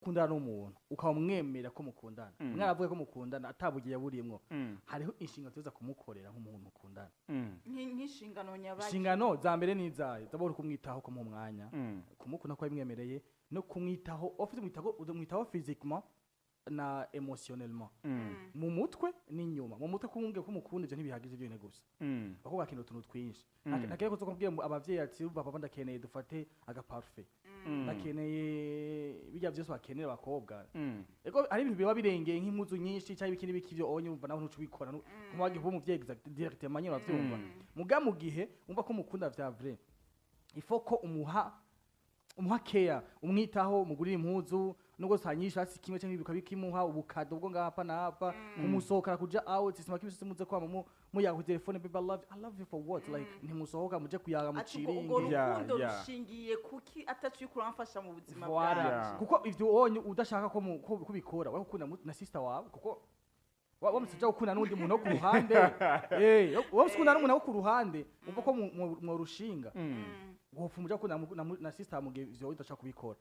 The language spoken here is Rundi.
kundana n'umuntu ukamwemera ko mukundana mwaravuye ko mukundana atabugiye burimwo hariho inshinga tuza kumukorera nk'umuntu mukundana nk'inshingano nyabaye inshingano za mbere n'izayo zabora kumwitaho ko mu mwanya kumukunda ko yimwemereye no kumwitaho ofite mwitaho physiquement na emotionnellement mu mutwe n'inyuma mu mutwe kumbwe ko mukunda ivyo ntibihagije byo gusa bakubaka kintu tuntu twinshi nakere ko zokubwiye abavyeyi ati papa ndakeneye dufate aga parfait bakeneye bijya byose bakenera abakobwa ego ari ibintu biba birengeye nk'impuzu nyinshi cyangwa ibikini bikivyo onye umva naho ntucubikora kumwagi bo mu vyeyi directement nyine bavyumva muga mu gihe umva ko mukunda vya vrai il faut ko umuha care umwitaho mugurira impuzu nubwo sanyisha hasi kimwe cyangwa bikabikimuha ubukado bwo ngapa napa umusohokara kuja out sima kibise muze kwa muyaho telefone baby I love you for what like ntimusohoka muje kuyaga mu ciringi urukundo rushingiye kuki atacu kuramfasha mu buzima bwawe kuko ivyo onye udashaka ko kubikora we ukunda na sister wawe kuko wamusije gukunda n'undi muntu ku ruhande wamusukunda n'umuntu ku ruhande umva ko mu rushinga gopfa muje gukunda na sister mu gihe ivyo udashaka kubikora